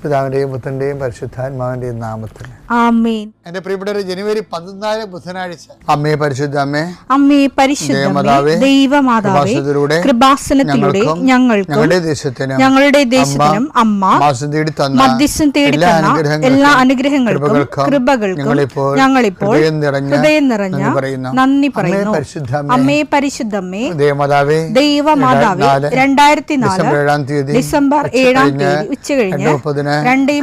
പിതാവിന്റെയും പുത്രന്റെയും പരിശുദ്ധാത്മാവിന്റെയും നാമത്തിൽ ആമേൻ. എന്റെ പ്രിയപ്പെട്ടവരെ, ജനുവരി 14 ബുധനാഴ്ച അമ്മേ പരിശുദ്ധ അമ്മേ, അമ്മേ പരിശുദ്ധമേ, ദൈവമാതാവേ, കൃപാസനത്തിലൂടെ ഞങ്ങളുടെ ദേശത്തിനും അമ്മ മധ്യസ്ഥം തേടി തന്ന എല്ലാ അനുഗ്രഹങ്ങൾക്കും കൃപകൾക്കും ഞങ്ങളിപ്പോൾ ഹൃദയം നിറഞ്ഞ നന്ദി പറയുന്നു. അമ്മേ പരിശുദ്ധമേ, ദൈവമാതാവേ, 2004 ഡിസംബർ 7 ഉച്ചകഴിഞ്ഞ് 2:30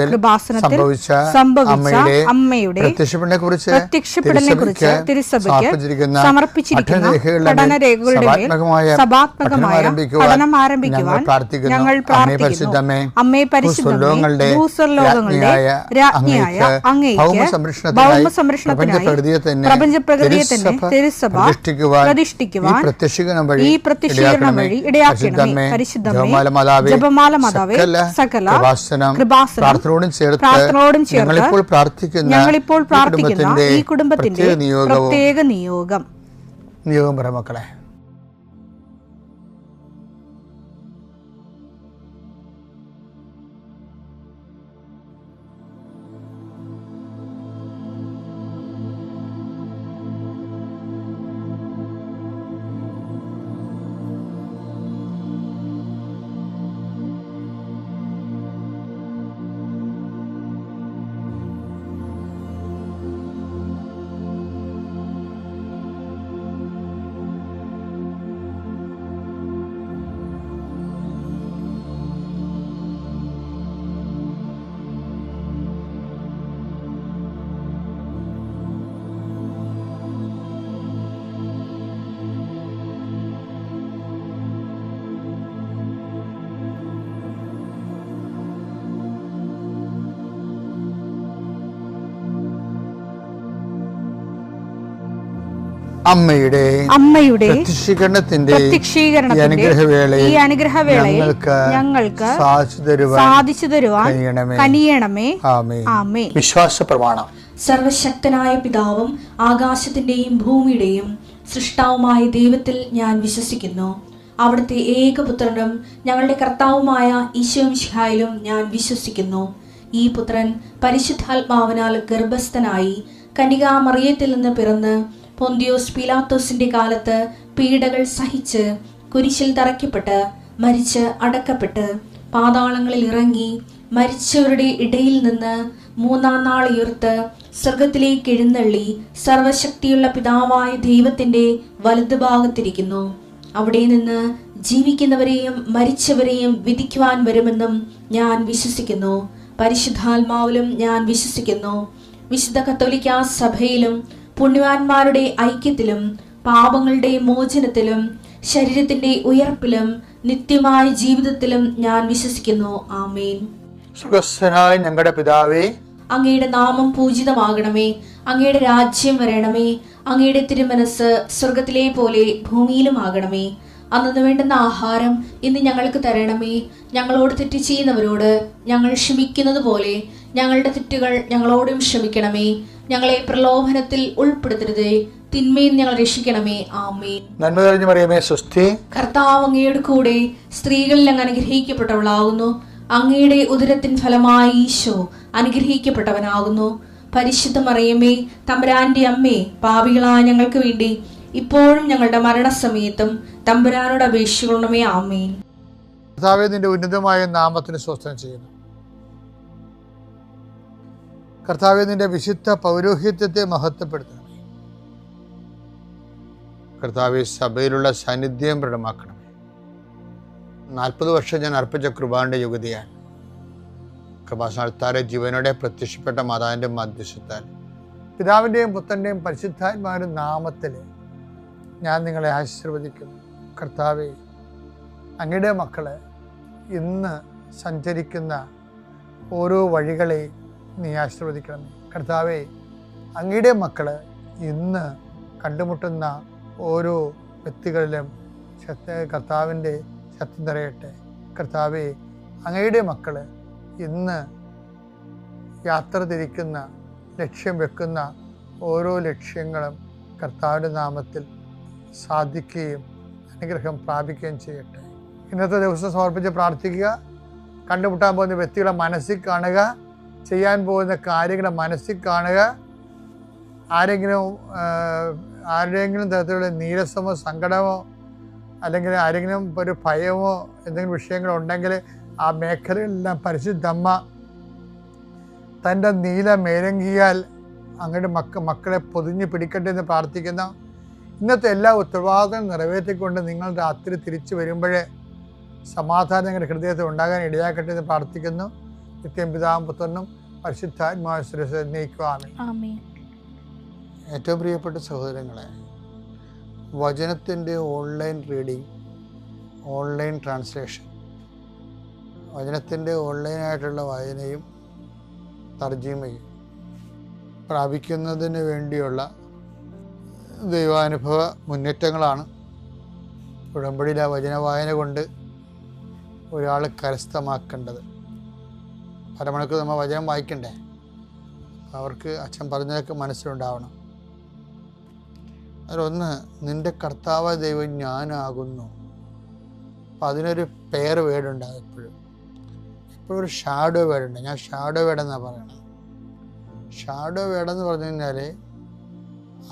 കൃപാസനത്തിൽ സംഭവിച്ച അമ്മയുടെ പ്രത്യക്ഷപ്പെടലിനെക്കുറിച്ച് തിരുസഭയ്ക്ക് സമർപ്പിച്ചിരിക്കുന്ന പഠനരേഖകളുടെ മേൽ സഭാത്മകമായ പഠനം ആരംഭിക്കുവാൻ ഞങ്ങൾ പ്രാർത്ഥിക്കുന്നു. അമ്മേ പരിശുദ്ധമേ, ഭൂസ്വർലോകങ്ങളുടെ രാജ്ഞിയായ അങ്ങേയ്ക്ക് ഭൗമസംരക്ഷണത്തിനായി പ്രപഞ്ചപ്രകൃതിയെ തന്നെ തിരുസഭ പ്രതിഷ്ഠിക്കുവാൻ ഈ പ്രത്യക്ഷീകരണം വഴി ഇടയാക്കണമേ. പരിശുദ്ധമേ, ജപമാല മാതാവേ, സകല പ്രാർത്ഥനയോടും ചേർത്ത് ഞങ്ങളിപ്പോൾ പ്രാർത്ഥിക്കുന്ന ഈ കുടുംബത്തിന്റെ പ്രത്യേക നിയോഗം പറ മക്കളെ. അമ്മയുടെ പ്രത്യക്ഷീകരണത്തിന്റെ ഈ അനുഗ്രഹവേളയിൽ ഞങ്ങൾക്ക് സാധിച്ചു തരുവാൻ കനിയണമേ. ആമേൻ. വിശ്വാസ പ്രമാണം. സർവശക്തനായ പിതാവും ആകാശത്തിന്റെയും ഭൂമിയുടെയും സൃഷ്ടാവുമായ ദൈവത്തിൽ ഞാൻ വിശ്വസിക്കുന്നു. അവിടുത്തെ ഏകപുത്രനും ഞങ്ങളുടെ കർത്താവുമായ ഈശോമിശിഹായിലും ഞാൻ വിശ്വസിക്കുന്നു. ഈ പുത്രൻ പരിശുദ്ധാത്മാവിനാൽ ഗർഭസ്ഥനായി കന്യകാമറിയത്തിൽ നിന്ന് പിറന്ന് പൊന്തിയോസ് പീലാത്തോസിന്റെ കാലത്ത് പീഡകൾ സഹിച്ച് കുരിശിൽ തറയ്ക്കപ്പെട്ട് മരിച്ച് അടക്കപ്പെട്ട് പാതാളങ്ങളിൽ ഇറങ്ങി മരിച്ചവരുടെ ഇടയിൽ നിന്ന് 3-ാം നാൾ ഉയർത്ത് സ്വർഗത്തിലേക്ക് എഴുന്നള്ളി സർവശക്തിയുള്ള പിതാവായ ദൈവത്തിന്റെ വലതുഭാഗത്തിരിക്കുന്നു. അവിടെ നിന്ന് ജീവിക്കുന്നവരെയും മരിച്ചവരെയും വിധിക്കുവാൻ വരുമെന്നും ഞാൻ വിശ്വസിക്കുന്നു. പരിശുദ്ധാത്മാവിലും ഞാൻ വിശ്വസിക്കുന്നു. വിശുദ്ധ കത്തോലിക്കാ സഭയിലും പുണ്യവാന്മാരുടെ ഐക്യത്തിലും പാപങ്ങളുടെ മോചനത്തിലും ശരീരത്തിന്റെ ഉയർപ്പിലും നിത്യമായ ജീവിതത്തിലും ഞാൻ വിശ്വസിക്കുന്നു. ആമേൻ. സുഖസ്ഥനായ ഞങ്ങളുടെ പിതാവേ, അങ്ങയുടെ നാമം പൂജിതമാകണമേ. അങ്ങയുടെ രാജ്യം വരണമേ. അങ്ങയുടെ തിരുമനസ് സ്വർഗത്തിലെ പോലെ ഭൂമിയിലും ആകണമേ. അന്നു വേണ്ടുന്ന ആഹാരം ഇന്ന് ഞങ്ങൾക്ക് തരണമേ. ഞങ്ങളോട് തെറ്റ് ചെയ്യുന്നവരോട് ഞങ്ങൾ ക്ഷമിക്കുന്നത് പോലെ ഞങ്ങളുടെ തെറ്റുകൾ ഞങ്ങളോടും ക്ഷമിക്കണമേ. ഞങ്ങളെ പ്രലോഭനത്തിൽ ഉൾപ്പെടുത്തരുതേ, തിന്മയിൽ ഞങ്ങൾ രക്ഷിക്കണമേ. ആമേൻ. നന്മ നിറഞ്ഞ മറിയമേ, സ്വസ്തി. കർത്താവ് അങ്ങയുടെ കൂടെ സ്ത്രീകളിൽ അങ്ങ് അനുഗ്രഹിക്കപ്പെട്ടവളാകുന്നു. അങ്ങയുടെ ഉദരത്തിൻ ഫലമായി ഈശോ അനുഗ്രഹിക്കപ്പെട്ടവനാകുന്നു. പരിശുദ്ധ മറിയമേ, തമ്പുരാന്റെ അമ്മേ, പാപികളായ ഞങ്ങൾക്ക് വേണ്ടി ഇപ്പോഴും ഞങ്ങളുടെ മരണസമയത്തും തമ്പുരാനോട് അപേക്ഷിക്കണമേ. ആമേൻ. കർത്താവേ, നിന്റെ ഉന്നതമായ നാമത്തിന് സ്വസ്ഥം ചെയ്യുന്നു. കർത്താവേ, നിന്റെ വിശുദ്ധ പൗരോഹിത്യത്തെ മഹത്വപ്പെടുത്തണമേ. കർത്താവേ, സഭയിലുള്ള സാന്നിധ്യം പ്രകടമാക്കണമേ. 40 വർഷം ഞാൻ അർപ്പിച്ച കൃപാന്റെ യുഗതിയാണ്. കൃപാസനത്താരെ ജീവനോടെ പ്രത്യക്ഷപ്പെട്ട മാതാവിന്റെ മധ്യസ്ഥത്താൽ പിതാവിന്റെയും പുത്രന്റെയും പരിശുദ്ധാത്മാവിന്റെ നാമത്തിൽ ഞാൻ നിങ്ങളെ ആശീർവദിക്കുന്നു. കർത്താവേ, അങ്ങയുടെ മക്കളെ ഇന്ന് സഞ്ചരിക്കുന്ന ഓരോ വഴികളെയും നീ ആശീർവദിക്കണമേ. കർത്താവേ, അങ്ങയുടെ മക്കൾ ഇന്ന് കണ്ടുമുട്ടുന്ന ഓരോ വ്യക്തികളിലും കർത്താവിൻ്റെ ശക്തി നിറയട്ടെ. കർത്താവേ, അങ്ങയുടെ മക്കൾ ഇന്ന് യാത്ര തിരിക്കുന്ന ലക്ഷ്യം വെക്കുന്ന ഓരോ ലക്ഷ്യങ്ങളും കർത്താവിൻ്റെ നാമത്തിൽ സാധിക്കുകയും അനുഗ്രഹം പ്രാപിക്കുകയും ചെയ്യട്ടെ. ഇന്നത്തെ ദിവസം സമർപ്പിച്ച് പ്രാർത്ഥിക്കുക. കണ്ടുമുട്ടാൻ പോകുന്ന വ്യക്തികളെ മനസ്സിൽ കാണുക, ചെയ്യാൻ പോകുന്ന കാര്യങ്ങളെ മനസ്സിൽ കാണുക. ആരുടെയെങ്കിലും തരത്തിലുള്ള നീരസമോ സങ്കടമോ അല്ലെങ്കിൽ ആരെങ്കിലും ഒരു ഭയമോ എന്തെങ്കിലും വിഷയങ്ങളുണ്ടെങ്കിൽ ആ മേഖലകളിലെല്ലാം പരിശുദ്ധമ്മ തൻ്റെ നീല മേലങ്കിയാൽ അങ്ങോട്ട് മക്കളെ പൊതിഞ്ഞ് പിടിക്കട്ടെ എന്ന് പ്രാർത്ഥിക്കുന്ന. ഇന്നത്തെ എല്ലാ ഉത്തരവാദിത്തങ്ങളും നിറവേറ്റിക്കൊണ്ട് നിങ്ങൾ രാത്രി തിരിച്ചു വരുമ്പോഴേ സമാധാനം നിങ്ങളുടെ ഹൃദയത്തിൽ ഉണ്ടാകാൻ ഇടയാക്കട്ടെ എന്ന് പ്രാർത്ഥിക്കുന്നു. നിത്യം പിതാവും പുത്രനും പരിശുദ്ധാത്മാവിനെ. ഏറ്റവും പ്രിയപ്പെട്ട സഹോദരങ്ങളെ, വചനത്തിൻ്റെ ഓൺലൈൻ റീഡിങ്, ഓൺലൈൻ ട്രാൻസ്ലേഷൻ, വചനത്തിൻ്റെ ഓൺലൈനായിട്ടുള്ള വായനയും തർജ്ജിമയും പ്രാപിക്കുന്നതിന് വേണ്ടിയുള്ള ദൈവാനുഭവ മുന്നേറ്റങ്ങളാണ്. ഉടമ്പടിയിലെ വചന വായന കൊണ്ട് ഒരാൾ കരസ്ഥമാക്കേണ്ടത്. അരമണിക്കൂർ നമ്മൾ വചനം വായിക്കണ്ടേ? അവർക്ക് അച്ഛൻ പറഞ്ഞതൊക്കെ മനസ്സിലുണ്ടാവണം. അതിലൊന്ന്, നിൻ്റെ കർത്താവ് ദൈവം ഞാനാകുന്നു. അപ്പം അതിനൊരു പേർ വേർഡുണ്ടാകും. എപ്പോഴും ഒരു ഷാഡോ വേർഡുണ്ട്. ഞാൻ ഷാഡോ വേർഡെന്നാണ് പറയണത്. ഷാഡോ വേർഡെന്ന് പറഞ്ഞു കഴിഞ്ഞാൽ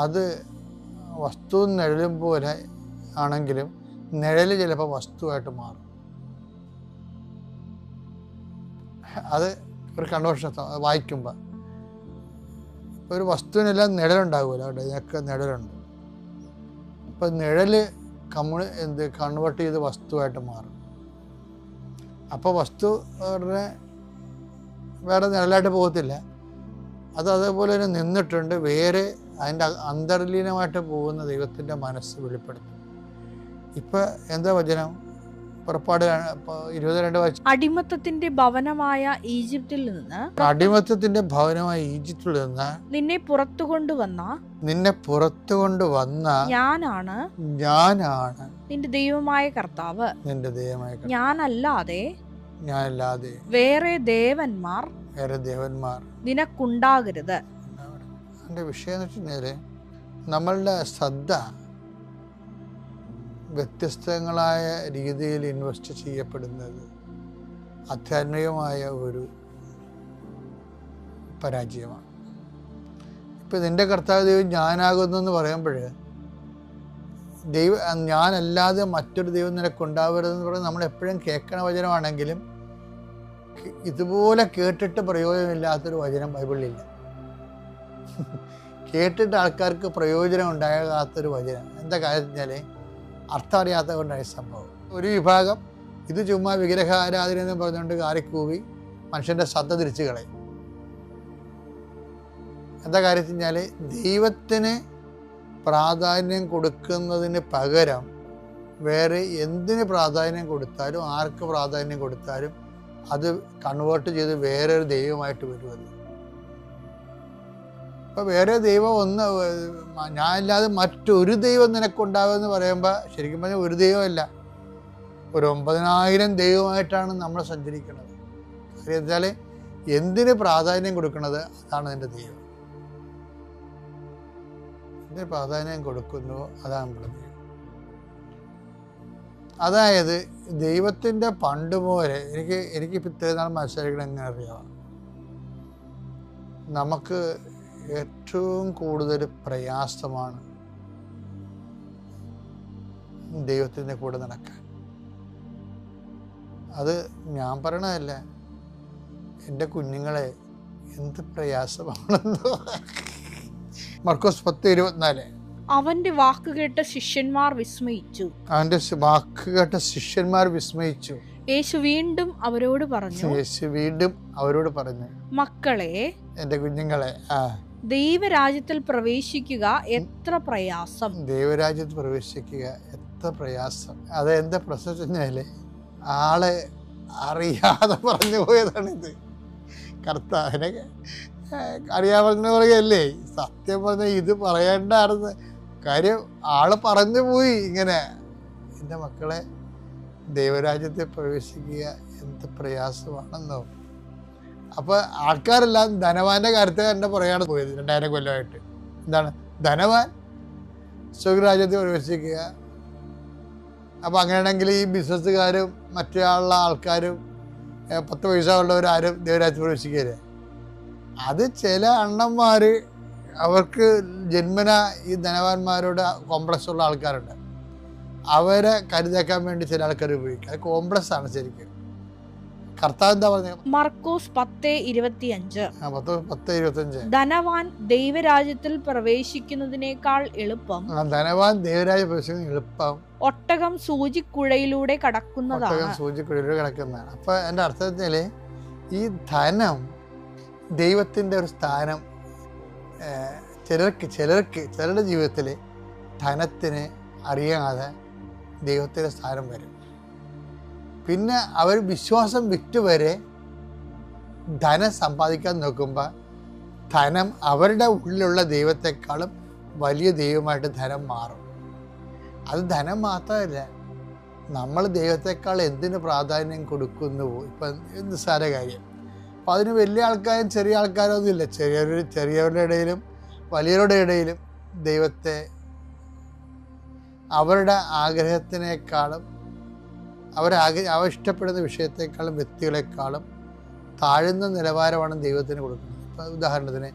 അത് വസ്തു നിഴലും പോലെ ആണെങ്കിലും നിഴൽ ചിലപ്പോൾ വസ്തുവായിട്ട് മാറും. അത് ഒരു കൺവേർഷൻ വായിക്കുമ്പോൾ ഒരു വസ്തുവിനെല്ലാം നിഴലുണ്ടാകുമല്ലോ. അവിടെ ഇതിനൊക്കെ നിഴലുണ്ട്. അപ്പം നിഴൽ കൺവേർട്ട് ചെയ്ത് വസ്തുവായിട്ട് മാറും. അപ്പോൾ വസ്തു വേറെ നിഴലായിട്ട് പോകത്തില്ല. അത് അതേപോലെ തന്നെ നിന്നിട്ടുണ്ട്. വേറെ അതിൻ്റെ അന്തർലീനമായിട്ട് പോകുന്ന ദൈവത്തിൻ്റെ മനസ്സ് വെളിപ്പെടുത്തും. ഇപ്പം എന്താ വചനം? പുറപ്പാട് 22 വായിച്ചു. അടിമത്തത്തിന്റെ ഭവനമായ ഈജിപ്തിൽ നിന്ന് നിന്നെ പുറത്തു കൊണ്ടുവന്ന ഞാനാണ് നിന്റെ ദൈവമായ കർത്താവ്. ഞാനല്ലാതെ വേറെ ദേവന്മാർ നിനക്കുണ്ടാകരുത്. എൻ്റെ വിഷയം എന്ന് വെച്ചാൽ നമ്മളുടെ ശ്രദ്ധ വ്യത്യസ്തങ്ങളായ രീതിയിൽ ഇൻവെസ്റ്റ് ചെയ്യപ്പെടുന്നത് ആധ്യാത്മികമായ ഒരു പരാജയമാണ്. ഇപ്പം നിൻ്റെ കർത്താവ് ദൈവം ഞാനാകുന്നു എന്ന് പറയുമ്പോൾ ഞാനല്ലാതെ മറ്റൊരു ദൈവം നിനക്കുണ്ടാവരുതെന്ന് പറയുന്നത് നമ്മൾ എപ്പോഴും കേൾക്കണ വചനമാണെങ്കിലും ഇതുപോലെ കേട്ടിട്ട് പ്രയോജനമില്ലാത്തൊരു വചനം ബൈബിളിലില്ല. കേട്ടിട്ട് ആൾക്കാർക്ക് പ്രയോജനം ഉണ്ടാകാത്തൊരു വചനം. എന്താ കാര്യം വെച്ചാൽ അർത്ഥം അറിയാത്ത കൊണ്ടാണ് ഈ സംഭവം. ഒരു വിഭാഗം ഇത് ചുമ്മാ വിഗ്രഹാരാധന എന്ന് പറഞ്ഞുകൊണ്ട് കാറിക്കൂവി മനുഷ്യൻ്റെ ശ്രദ്ധ തിരിച്ചു കളയും. എന്താ കാര്യം വെച്ചാൽ ദൈവത്തിന് പ്രാധാന്യം കൊടുക്കുന്നതിന് പകരം വേറെ എന്തിന് പ്രാധാന്യം കൊടുത്താലും ആർക്ക് പ്രാധാന്യം കൊടുത്താലും അത് കൺവേർട്ട് ചെയ്ത് വേറൊരു ദൈവമായിട്ട് വരുമത്. അപ്പോൾ വേറെ ദൈവം ഞാനില്ലാതെ മറ്റൊരു ദൈവം നിനക്കുണ്ടാവുമെന്ന് പറയുമ്പോൾ ശരിക്കും പറഞ്ഞാൽ ഒരു ദൈവമല്ല, ഒരു 9000 ദൈവമായിട്ടാണ് നമ്മൾ സഞ്ചരിക്കുന്നത്. കാര്യം വെച്ചാൽ എന്തിന് പ്രാധാന്യം കൊടുക്കുന്നത് അതാണ് എൻ്റെ ദൈവം. എന്തിന് പ്രാധാന്യം കൊടുക്കുന്നുവോ അതാണ് നമ്മുടെ ദൈവം. അതായത് ദൈവത്തിൻ്റെ പണ്ട് പോലെ എനിക്ക് ഇത്രയും നാൾ മനസ്സിലാക്കണം. എങ്ങനെ അറിയാം? നമുക്ക് ഏറ്റവും കൂടുതൽ പ്രയാസമാണ് ദൈവത്തിൻ്റെ കൂടെ നടക്കാൻ. അത് ഞാൻ പറയണതല്ല, എൻ്റെ കുഞ്ഞുങ്ങളെ എന്ത് പ്രയാസമാണെന്നോ. മർക്കോസ് 10:24. അവന്റെ വാക്ക് കേട്ട ശിഷ്യന്മാർ വിസ്മയിച്ചു. യേശു വീണ്ടും അവരോട് പറഞ്ഞു, മക്കളെ, എൻ്റെ കുഞ്ഞുങ്ങളെ, ദൈവരാജ്യത്തിൽ പ്രവേശിക്കുക എത്ര പ്രയാസം. അതെന്താ പ്രശ്നം? ആളെ അറിയാതെ പറഞ്ഞു പോയതാണിത്. കർത്താവിനെ അറിയാവുന്ന പറയല്ലേ, സത്യം പറഞ്ഞ ഇത് പറയേണ്ടായിരുന്നു. കാര്യം ആള് പറഞ്ഞു പോയി ഇങ്ങനെ, എൻ്റെ മക്കളെ ദൈവരാജ്യത്തിൽ പ്രവേശിക്കുക എന്ത് പ്രയാസമാണെന്നോ. അപ്പോൾ ആൾക്കാരെല്ലാം ധനവാന്റെ കാര്യത്തിൽ തന്നെ പറയാണ് പോയത് 2000 കൊല്ലമായിട്ട്. എന്താണ് ധനവാൻ സ്വർഗ്ഗരാജ്യത്തിൽ പ്രവേശിക്കുക? അപ്പോൾ അങ്ങനെയാണെങ്കിൽ ഈ ബിസിനസ്സുകാരും മറ്റുള്ള ആൾക്കാരും 10 പൈസ ഉള്ളവർ ആരും ദൈവരാജ്യത്തിൽ പ്രവേശിക്കുകയില്ല. അത് ചില അണ്ണന്മാർ, അവർക്ക് ജന്മന ഈ ധനവാന്മാരോട് കോംപ്ലക്സ് ഉള്ള ആൾക്കാരുണ്ട്. അവരെ കരുതേക്കാൻ വേണ്ടി ചില ആൾക്കാർ ഉപയോഗിക്കുക. അത് കോംപ്ലക്സ് ആണ് ശരിക്കും. കർത്താവ് എന്താ പറഞ്ഞത്? മർക്കോസ് 10:25. 10:25. ധനവാൻ ദൈവരാജ്യത്തിൽ പ്രവേശിക്കുന്നതിനേക്കാൾ എളുപ്പം ധനവാൻ ദൈവരാജ്യം പ്രവേശിക്കുന്നത് എളുപ്പം ഒട്ടകം സൂചിക്കുഴയിലൂടെ കടക്കുന്നതാണ്. സൂചിക്കുഴയിലൂടെ കിടക്കുന്നതാണ്. അപ്പൊ എൻ്റെ അർത്ഥത്തിൽ ഈ ധനം ദൈവത്തിൻ്റെ ഒരു സ്ഥാനം ചിലരുടെ ജീവിതത്തിൽ ധനത്തിന് അറിയാതെ ദൈവത്തിൻ്റെ സ്ഥാനം വരും. പിന്നെ അവർ വിശ്വാസം വിറ്റുവരെ ധനം സമ്പാദിക്കാൻ നോക്കുമ്പോൾ ധനം അവരുടെ ഉള്ളിലുള്ള ദൈവത്തെക്കാളും വലിയ ദൈവമായിട്ട് ധനം മാറും. അത് ധനം മാത്രമല്ല, നമ്മൾ ദൈവത്തെക്കാൾ എന്തിന് പ്രാധാന്യം കൊടുക്കുന്നുവോ. ഇപ്പം നിസ്സാര കാര്യം. അപ്പം അതിന് വലിയ ആൾക്കാരും ചെറിയ ആൾക്കാരൊന്നും ഇല്ല. ചെറിയവരുടെ ഇടയിലും വലിയവരുടെ ഇടയിലും ദൈവത്തെ അവരുടെ ആഗ്രഹത്തിനേക്കാളും അവർ ഇഷ്ടപ്പെടുന്ന വിഷയത്തെക്കാളും വ്യക്തികളെക്കാളും താഴ്ന്ന നിലവാരമാണ് ദൈവത്തിന് കൊടുക്കുന്നത്. ഇപ്പം ഉദാഹരണത്തിന്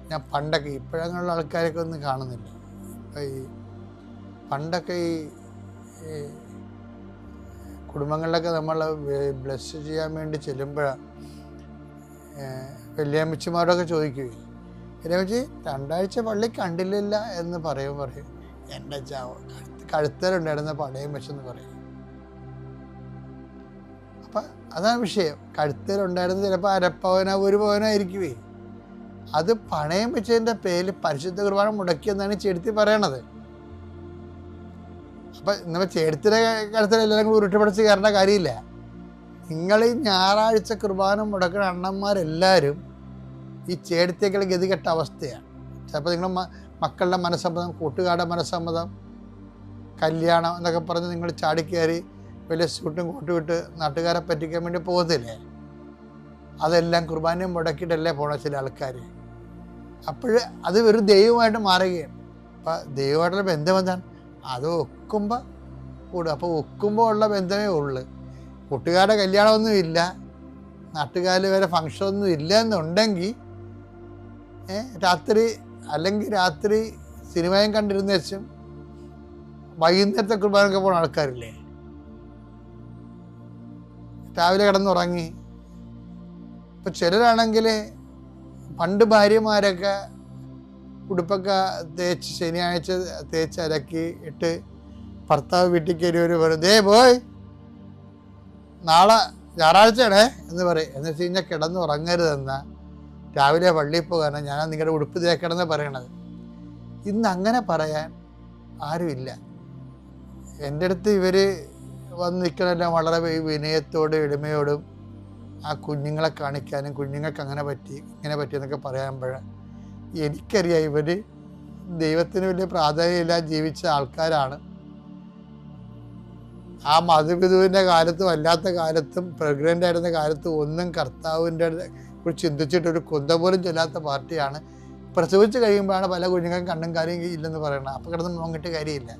ഞാൻ പണ്ടൊക്കെ, ഇപ്പോഴങ്ങനെയുള്ള ആൾക്കാരൊക്കെ ഒന്നും കാണുന്നില്ല. ഇപ്പം പണ്ടൊക്കെ ഈ കുടുംബങ്ങളിലൊക്കെ നമ്മൾ ബ്ലെസ് ചെയ്യാൻ വേണ്ടി ചെല്ലുമ്പോഴാണ് വല്യമ്മച്ചിമാരോടൊക്കെ ചോദിക്കുകയും, വല്യമ്മച്ചി 2 ആഴ്ച പള്ളി കണ്ടില്ല എന്ന് പറയും. എൻ്റെ കഴുത്തലുണ്ടായിരുന്ന പടയം വെച്ചെന്ന് പറയും. അപ്പം അതാണ് വിഷയം. കഴുത്തലുണ്ടായിരുന്നത് ചിലപ്പോൾ 1/2 പവനോ 1 പവനോ ആയിരിക്കുവേ. അത് പണയം വെച്ചതിൻ്റെ പേരിൽ പരിശുദ്ധ കുർബാന മുടക്കിയെന്നാണ് ചെടുത്തി പറയണത്. അപ്പം നമ്മൾ ചെടുത്തിൻ്റെ കഴുത്തിൽ എല്ലാവരും കൂടി ഉരുട്ടിപ്പടച്ച് കയറേണ്ട കാര്യമില്ല. നിങ്ങൾ ഈ ഞായറാഴ്ച കുർബാന മുടക്കുന്ന അണ്ണന്മാരെല്ലാവരും ഈ ചേടത്തേക്കുള്ള ഗതികെട്ട അവസ്ഥയാണ്. ചിലപ്പോൾ നിങ്ങളുടെ മക്കളുടെ മനസ്സമ്മതം, കൂട്ടുകാരുടെ മനസ്സമ്മതം, കല്യാണം എന്നൊക്കെ പറഞ്ഞ് നിങ്ങൾ ചാടിക്കയറി വലിയ സ്യൂട്ടും കോട്ടും ഇട്ട് നാട്ടുകാരെ പറ്റിക്കാൻ വേണ്ടി പോകത്തില്ലേ? അതെല്ലാം കുർബാനയും മുടക്കിയിട്ടല്ലേ പോണ ചില ആൾക്കാർ. അപ്പോൾ അത് ഒരു ദൈവമായിട്ട് മാറുകയാണ്. അപ്പം ദൈവമായിട്ടുള്ള ബന്ധം എന്താണ്? അത് ഒക്കുമ്പോൾ കൂടും. അപ്പോൾ ഒക്കുമ്പോൾ ഉള്ള ബന്ധമേ ഉള്ളു. കൂട്ടുകാരുടെ കല്യാണമൊന്നും ഇല്ല, നാട്ടുകാരിൽ വരെ ഫങ്ഷനൊന്നും ഇല്ല എന്നുണ്ടെങ്കിൽ രാത്രി സിനിമയും കണ്ടിരുന്ന ശേഷം വൈകുന്നേരത്തെ കുർബാനൊക്കെ പോകുന്ന ആൾക്കാരില്ലേ? രാവിലെ കിടന്നുറങ്ങി. ഇപ്പം ചിലരാണെങ്കിൽ പണ്ട് ഭാര്യമാരൊക്കെ ഉടുപ്പൊക്കെ തേച്ച് ശനിയാഴ്ച തേച്ച് അലക്കി ഇട്ട് ഭർത്താവ് വീട്ടിൽ കയറി ഒരു വെറുതെ പോയി നാളെ ഞായറാഴ്ചയാണേ എന്ന് പറയും. എന്ന് വെച്ച് കഴിഞ്ഞാൽ കിടന്നുറങ്ങരുതെന്ന, രാവിലെ പള്ളിയിൽ പോകാനാണ് ഞാൻ നിങ്ങളുടെ ഉടുപ്പ് തേക്കണമെന്ന് പറയണത്. ഇന്ന് അങ്ങനെ പറയാൻ ആരുമില്ല. എൻ്റെ അടുത്ത് ഇവർ വന്ന് നിൽക്കണമെല്ലാം വളരെ വിനയത്തോടും എളിമയോടും ആ കുഞ്ഞുങ്ങളെ കാണിക്കാനും കുഞ്ഞുങ്ങൾക്ക് അങ്ങനെ പറ്റി ഇങ്ങനെ പറ്റിയെന്നൊക്കെ പറയുമ്പോൾ എനിക്കറിയാം ഇവർ ദൈവത്തിന് വലിയ പ്രാധാന്യമില്ലാതെ ജീവിച്ച ആൾക്കാരാണ്. ആ മധുപിതുവിൻ്റെ കാലത്തും അല്ലാത്ത കാലത്തും പ്രഗ്നൻ്റ് ആയിരുന്ന കാലത്തും ഒന്നും കർത്താവിൻ്റെ കുറിച്ച് ചിന്തിച്ചിട്ടൊരു കൊന്ത പോലും ചെല്ലാത്ത പാർട്ടിയാണ്. പ്രസവിച്ച് കഴിയുമ്പോഴാണ് പല കുഞ്ഞുങ്ങൾക്കും കണ്ണും കാര്യം ഇല്ലെന്ന് പറയണം. അപ്പം കിടന്ന് നോക്കിയിട്ട് കാര്യമില്ല.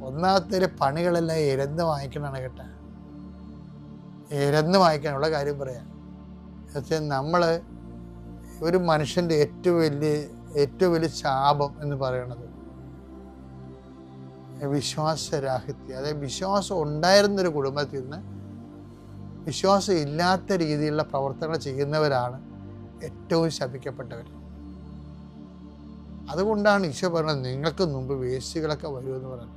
ഒന്നാമത്തെ പണികളെല്ലാം ഇരന്ന് വാങ്ങിക്കണമാണ് കേട്ടോ. ഇരന്ന് വാങ്ങിക്കാനുള്ള കാര്യം പറയാം. പക്ഷേ നമ്മൾ ഒരു മനുഷ്യൻ്റെ ഏറ്റവും വലിയ ശാപം എന്ന് പറയണത് വിശ്വാസരാഹിത്യം. അതായത് വിശ്വാസം ഉണ്ടായിരുന്നൊരു കുടുംബത്തിൽ നിന്ന് വിശ്വാസം ഇല്ലാത്ത രീതിയിലുള്ള പ്രവർത്തനങ്ങൾ ചെയ്യുന്നവരാണ് ഏറ്റവും ശപിക്കപ്പെട്ടവർ. അതുകൊണ്ടാണ് ഈശോ പറഞ്ഞത് നിങ്ങൾക്ക് മുമ്പ് വേശ്യകളൊക്കെ വരുമെന്ന് പറഞ്ഞത്.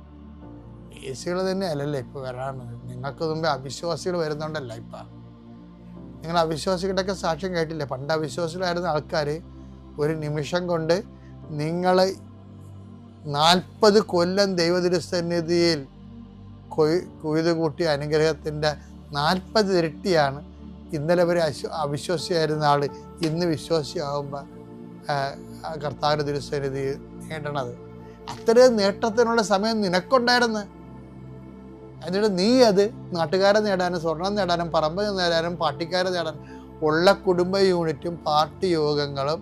വേശ്യകൾ തന്നെ അല്ലല്ലേ ഇപ്പോൾ വരാണത്, നിങ്ങൾക്ക് മുമ്പ് അവിശ്വാസികൾ വരുന്നുണ്ടല്ല. ഇപ്പം നിങ്ങൾ അവിശ്വാസികളുടെയൊക്കെ സാക്ഷ്യം കേട്ടില്ലേ? പണ്ട് അവിശ്വാസികളായിരുന്ന ആൾക്കാർ ഒരു നിമിഷം കൊണ്ട് നിങ്ങൾ 40 കൊല്ലം ദൈവതിരുസന്നിധിയിൽ കൊയ്തു കൂട്ടിയ അനുഗ്രഹത്തിൻ്റെ 40 ഇരട്ടിയാണ് ഇന്നലെ വരെ അവിശ്വാസിയായിരുന്ന ആൾ ഇന്ന് വിശ്വാസിയാകുമ്പോൾ കർത്താവിൻ്റെ തിരുസന്നിധി നേടണത്. അത്രയും നേട്ടത്തിനുള്ള സമയം നിനക്കുണ്ടായിരുന്നു. എന്നിട്ട് നീ അത് നാട്ടുകാരെ നേടാനും സ്വർണം നേടാനും പറമ്പ് നേടാനും പാർട്ടിക്കാരെ നേടാനും ഉള്ള കുടുംബ യൂണിറ്റും പാർട്ടി യോഗങ്ങളും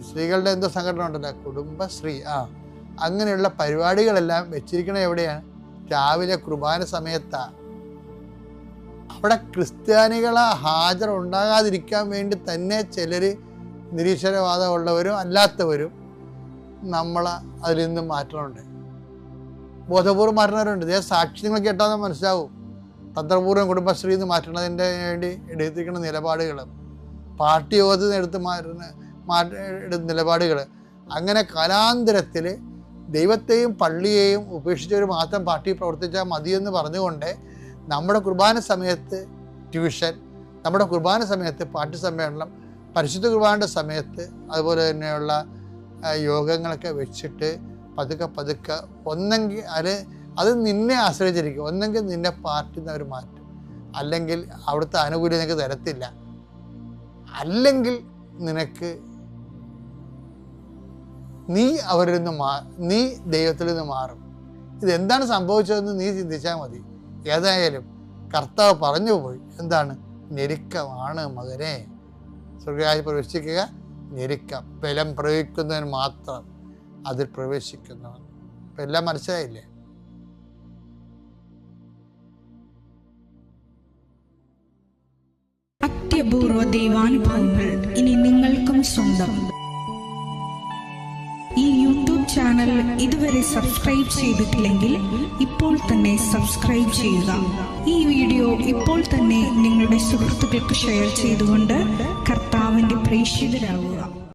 സ്ത്രീകളുടെ എന്തോ സംഘടന ഉണ്ടല്ലോ, കുടുംബശ്രീ, അങ്ങനെയുള്ള പരിപാടികളെല്ലാം വെച്ചിരിക്കണത് എവിടെയാണ്? രാവിലെ കുർബാന സമയത്താണ്. അവിടെ ക്രിസ്ത്യാനികളെ ഹാജർ ഉണ്ടാകാതിരിക്കാൻ വേണ്ടി തന്നെ ചിലർ നിരീശ്വരവാദമുള്ളവരും അല്ലാത്തവരും നമ്മളെ അതിൽ നിന്നും മാറ്റണമുണ്ട്. ബോധപൂർവ്വം മാറ്റുന്നവരുണ്ട്. ഇതേ സാക്ഷി നിങ്ങൾ കേട്ടാൽ മനസ്സിലാവും. തന്ത്രപൂർവ്വം കുടുംബശ്രീ എന്ന് മാറ്റണതിൻ്റെ വേണ്ടി എടുത്തിരിക്കുന്ന നിലപാടുകൾ, പാർട്ടി യോഗത്തിൽ നിന്ന് എടുത്ത നിലപാടുകൾ, അങ്ങനെ കാലാന്തരത്തിൽ ദൈവത്തെയും പള്ളിയെയും ഉപേക്ഷിച്ചവർ മാത്രം പാർട്ടി പ്രവർത്തിച്ചാൽ മതിയെന്ന് പറഞ്ഞുകൊണ്ട് നമ്മുടെ കുർബാന സമയത്ത് ട്യൂഷൻ, നമ്മുടെ കുർബാന സമയത്ത് പാർട്ടി സമ്മേളനം, പരിശുദ്ധ കുർബാനയുടെ സമയത്ത് അതുപോലെ തന്നെയുള്ള യോഗങ്ങളൊക്കെ വെച്ചിട്ട് പതുക്കെ ഒന്നെങ്കിൽ അത് നിന്നെ ആശ്രയിച്ചിരിക്കും. ഒന്നെങ്കിൽ നിന്നെ പാർട്ടിയിൽ നിന്ന് അവർ മാറ്റും, അല്ലെങ്കിൽ അവിടുത്തെ ആനുകൂല്യം നിനക്ക് തരത്തില്ല, അല്ലെങ്കിൽ നിനക്ക് നീ അവരിൽ നിന്ന് നീ ദൈവത്തിൽ നിന്ന് മാറും. ഇതെന്താണ് സംഭവിച്ചതെന്ന് നീ ചിന്തിച്ചാൽ മതി. ഏതായാലും കർത്താവ് പറഞ്ഞു പോയി, എന്താണ്? ഞെരുക്കമാണ് മകനെ, സ്വർഗ്ഗരാജ്യത്തിൽ പ്രവേശിക്കുക ഞെരുക്കം, ബലം പ്രയോഗിക്കുന്നവൻ മാത്രം അതിൽ പ്രവേശിക്കുന്നവൻ. ഇപ്പം എല്ലാം മനസ്സിലായില്ലേ? അത്യപൂർവ ദൈവാനുഭവങ്ങൾ ഇനി നിങ്ങൾക്കും സ്വന്തം. ഈ യൂട്യൂബ് ചാനൽ ഇതുവരെ സബ്സ്ക്രൈബ് ചെയ്തിട്ടില്ലെങ്കിൽ ഇപ്പോൾ തന്നെ സബ്സ്ക്രൈബ് ചെയ്യുക. ഈ വീഡിയോ ഇപ്പോൾ തന്നെ നിങ്ങളുടെ സുഹൃത്തുക്കൾക്ക് ഷെയർ ചെയ്തുകൊണ്ട് കർത്താവിൻ്റെ പ്രേക്ഷിതരാകുക.